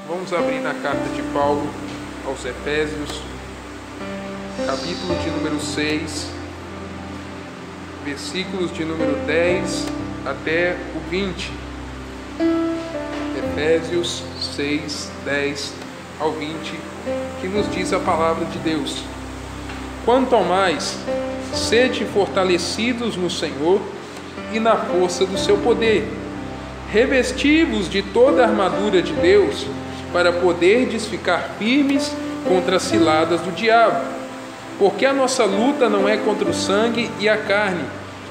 Vamos abrir na carta de Paulo aos Efésios, capítulo de número 6, versículos de número 10 até o 20. Efésios 6, 10 ao 20, que nos diz a palavra de Deus: Quanto ao mais, sede fortalecidos no Senhor e na força do seu poder. Revesti-vos de toda a armadura de Deus, para poderdes ficar firmes contra as ciladas do diabo. Porque a nossa luta não é contra o sangue e a carne,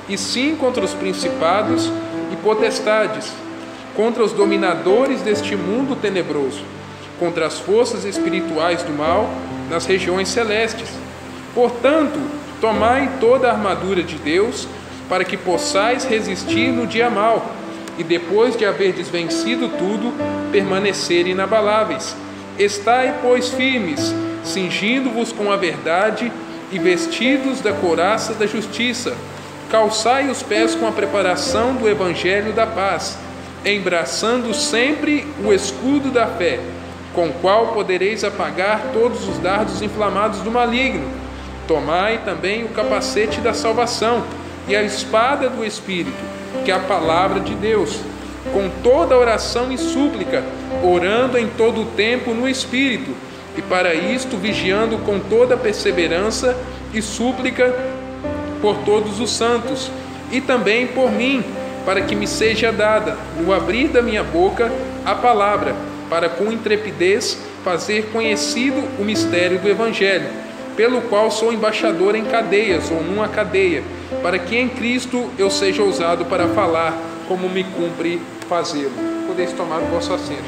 e sim contra os principados e potestades, contra os dominadores deste mundo tenebroso, contra as forças espirituais do mal nas regiões celestes. Portanto, tomai toda a armadura de Deus, para que possais resistir no dia mau, e depois de haverdes vencido tudo, permanecer inabaláveis. Estai, pois, firmes, cingindo-vos com a verdade e vestidos da couraça da justiça. Calçai os pés com a preparação do evangelho da paz, embraçando sempre o escudo da fé, com o qual podereis apagar todos os dardos inflamados do maligno. Tomai também o capacete da salvação e a espada do Espírito, que é a palavra de Deus, com toda oração e súplica, orando em todo o tempo no Espírito, e para isto vigiando com toda perseverança e súplica por todos os santos, e também por mim, para que me seja dada, no abrir da minha boca, a palavra, para com intrepidez fazer conhecido o mistério do Evangelho, pelo qual sou embaixador em cadeias ou numa cadeia, para que em Cristo eu seja ousado para falar como me cumpre fazê-lo. Podeis tomar o vosso assento.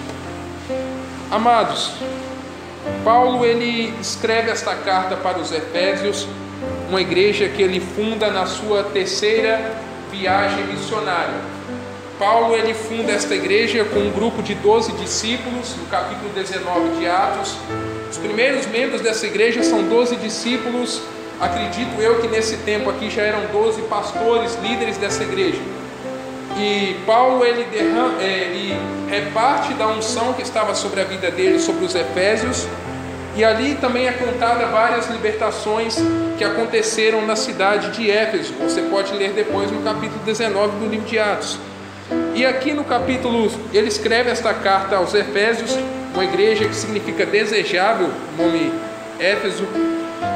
Amados, Paulo ele escreve esta carta para os Efésios, uma igreja que ele funda na sua terceira viagem missionária. Paulo ele funda esta igreja com um grupo de 12 discípulos, no capítulo 19 de Atos. Os primeiros membros dessa igreja são 12 discípulos. Acredito eu que nesse tempo aqui já eram 12 pastores, líderes dessa igreja. E Paulo ele reparte da unção que estava sobre a vida dele, sobre os Efésios. E ali também é contada várias libertações que aconteceram na cidade de Éfeso. Você pode ler depois no capítulo 19 do livro de Atos. E aqui no capítulo, ele escreve esta carta aos Efésios, uma igreja que significa desejável, o nome Éfeso.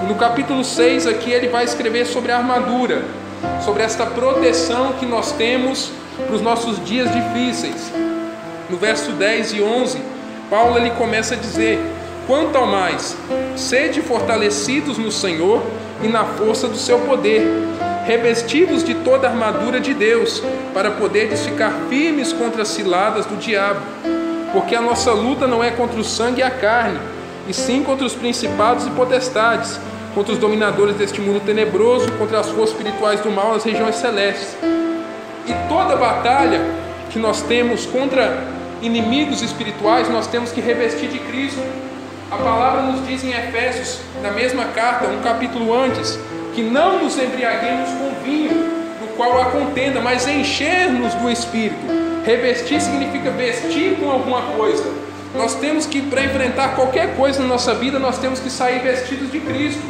E no capítulo 6 aqui ele vai escrever sobre a armadura, sobre esta proteção que nós temos para os nossos dias difíceis. No verso 10 e 11, Paulo ele começa a dizer: Quanto ao mais, sede fortalecidos no Senhor e na força do seu poder, revesti-vos de toda a armadura de Deus, para poderdes ficar firmes contra as ciladas do diabo. Porque a nossa luta não é contra o sangue e a carne, e sim contra os principados e potestades, contra os dominadores deste mundo tenebroso, contra as forças espirituais do mal nas regiões celestes. E toda batalha que nós temos contra inimigos espirituais, nós temos que revestir de Cristo. A palavra nos diz em Efésios, na mesma carta, um capítulo antes, que não nos embriaguemos com vinho, no qual há contenda, mas encher-nos do Espírito. Revestir significa vestir com alguma coisa. Nós temos que, para enfrentar qualquer coisa na nossa vida, nós temos que sair vestidos de Cristo.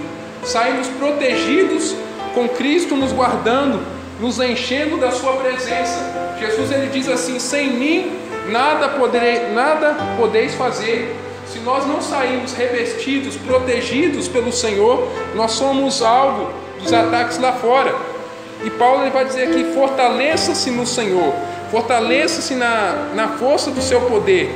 Sairmos protegidos, com Cristo nos guardando, nos enchendo da sua presença. Jesus ele diz assim: sem mim nada podeis fazer. Se nós não sairmos revestidos, protegidos pelo Senhor, nós somos alvo dos ataques lá fora. E Paulo ele vai dizer aqui: fortaleça-se no Senhor, fortaleça-se na força do seu poder.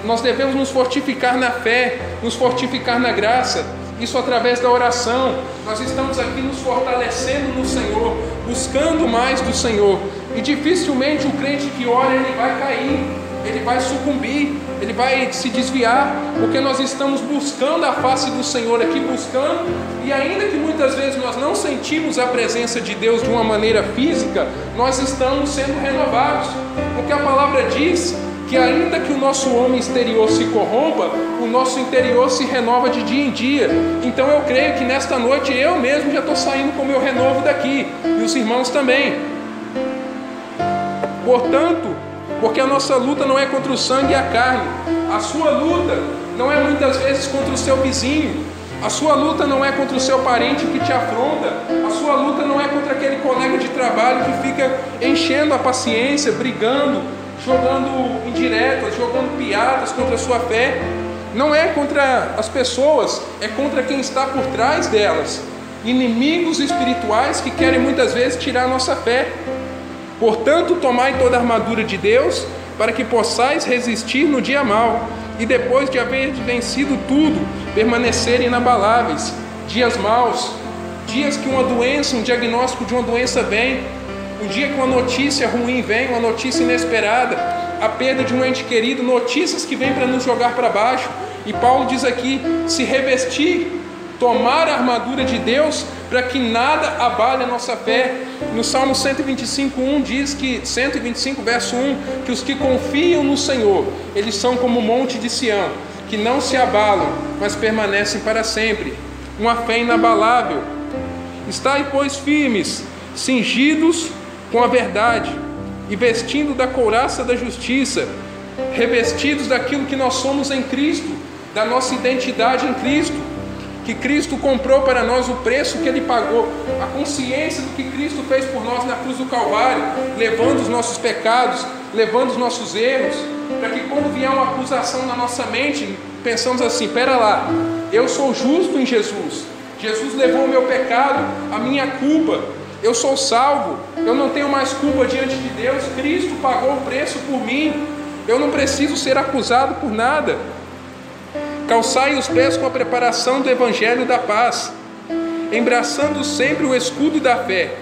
Nós devemos nos fortificar na fé, nos fortificar na graça, isso através da oração. Nós estamos aqui nos fortalecendo no Senhor, buscando mais do Senhor. E dificilmente o crente que ora ele vai cair, ele vai sucumbir, ele vai se desviar, porque nós estamos buscando a face do Senhor aqui, buscando, e ainda que muitas vezes nós não sentimos a presença de Deus de uma maneira física, nós estamos sendo renovados, porque a palavra diz que ainda que o nosso homem exterior se corrompa, o nosso interior se renova de dia em dia. Então eu creio que nesta noite eu mesmo já estou saindo com o meu renovo daqui, e os irmãos também. Portanto, porque a nossa luta não é contra o sangue e a carne, A sua luta não é muitas vezes contra o seu vizinho. A sua luta não é contra o seu parente que te afronta. A sua luta não é contra aquele colega de trabalho que fica enchendo a paciência, brigando, jogando indiretas, jogando piadas contra a sua fé. Não é contra as pessoas, é contra quem está por trás delas. Inimigos espirituais que querem muitas vezes tirar a nossa fé. Portanto, tomai toda a armadura de Deus, para que possais resistir no dia mau, e depois de haver vencido tudo, permanecer inabaláveis. Dias maus, dias que uma doença, um diagnóstico de uma doença vem, um dia que uma notícia ruim vem, uma notícia inesperada, a perda de um ente querido, notícias que vêm para nos jogar para baixo. E Paulo diz aqui, se revestir, tomar a armadura de Deus, para que nada abale a nossa fé. No Salmo 125, 125, verso 1, que os que confiam no Senhor, eles são como o monte de Sião, que não se abalam, mas permanecem para sempre. Uma fé inabalável. Estai, pois, firmes, cingidos com a verdade, e vestindo da couraça da justiça, revestidos daquilo que nós somos em Cristo, da nossa identidade em Cristo, que Cristo comprou para nós, o preço que Ele pagou, a consciência do que Cristo fez por nós na cruz do Calvário, levando os nossos pecados, levando os nossos erros, para que quando vier uma acusação na nossa mente, pensamos assim, espera lá, eu sou justo em Jesus, Jesus levou o meu pecado, a minha culpa, eu sou salvo, eu não tenho mais culpa diante de Deus, Cristo pagou o preço por mim, eu não preciso ser acusado por nada. Calçai os pés com a preparação do Evangelho da paz, embraçando sempre o escudo da fé,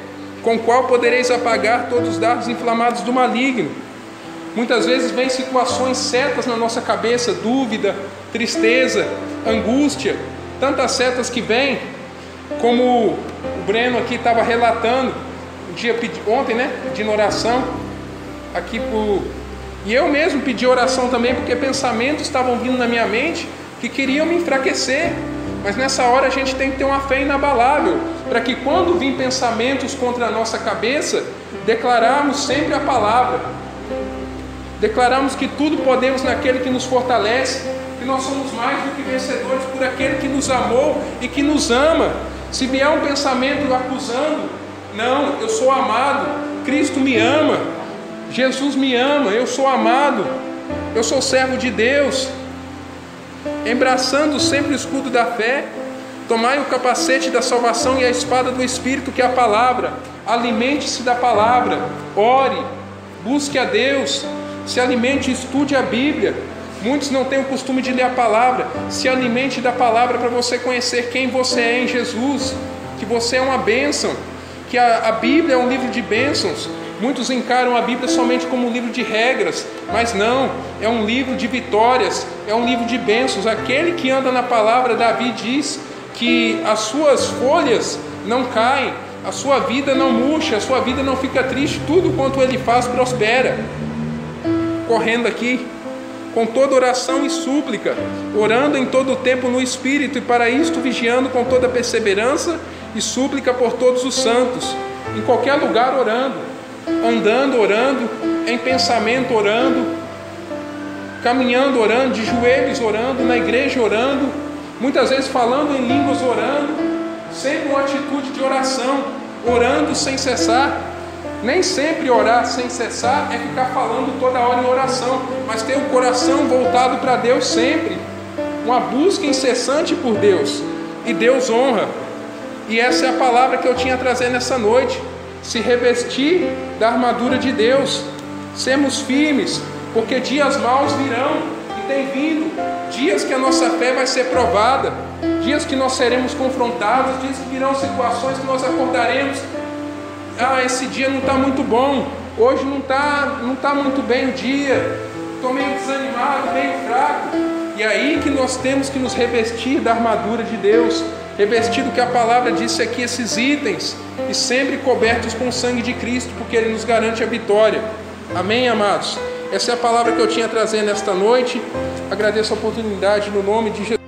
com o qual podereis apagar todos os dardos inflamados do maligno. Muitas vezes vem situações certas na nossa cabeça, dúvida, tristeza, angústia, tantas setas que vêm, como o Breno aqui estava relatando, ontem, pedindo oração, e eu mesmo pedi oração também, porque pensamentos estavam vindo na minha mente, que queriam me enfraquecer, mas nessa hora a gente tem que ter uma fé inabalável, para que quando vir pensamentos contra a nossa cabeça, declararmos sempre a palavra, declararmos que tudo podemos naquele que nos fortalece, que nós somos mais do que vencedores por aquele que nos amou e que nos ama. Se vier um pensamento acusando, não, eu sou amado, Cristo me ama, Jesus me ama, eu sou amado, eu sou servo de Deus. Embraçando sempre o escudo da fé, tomai o capacete da salvação e a espada do Espírito, que é a palavra. Alimente-se da palavra, ore, busque a Deus, se alimente e estude a Bíblia. Muitos não têm o costume de ler a palavra. Se alimente da palavra para você conhecer quem você é em Jesus, que você é uma bênção, que a Bíblia é um livro de bênçãos. Muitos encaram a Bíblia somente como um livro de regras, mas não, é um livro de vitórias, é um livro de bênçãos. Aquele que anda na palavra, Davi diz que as suas folhas não caem, a sua vida não murcha, a sua vida não fica triste, tudo quanto ele faz prospera. Correndo aqui, com toda oração e súplica, orando em todo o tempo no Espírito, e para isto vigiando com toda perseverança e súplica por todos os santos, em qualquer lugar orando, andando orando, em pensamento orando, caminhando orando, de joelhos orando, na igreja orando, muitas vezes falando em línguas orando, sempre uma atitude de oração, orando sem cessar. Nem sempre orar sem cessar é ficar falando toda hora em oração, mas ter o coração voltado para Deus sempre, uma busca incessante por Deus, e Deus honra. E essa é a palavra que eu tinha a trazer nessa noite. Se revestir da armadura de Deus, sermos firmes, porque dias maus virão, e tem vindo, dias que a nossa fé vai ser provada, dias que nós seremos confrontados, dias que virão situações que nós acordaremos, esse dia não está muito bom, hoje não tá muito bem o dia, estou meio desanimado, meio fraco. E aí que nós temos que nos revestir da armadura de Deus, revestido que a palavra disse aqui, esses itens, e sempre cobertos com o sangue de Cristo, porque Ele nos garante a vitória. Amém, amados? Essa é a palavra que eu tinha a trazer nesta noite. Agradeço a oportunidade no nome de Jesus.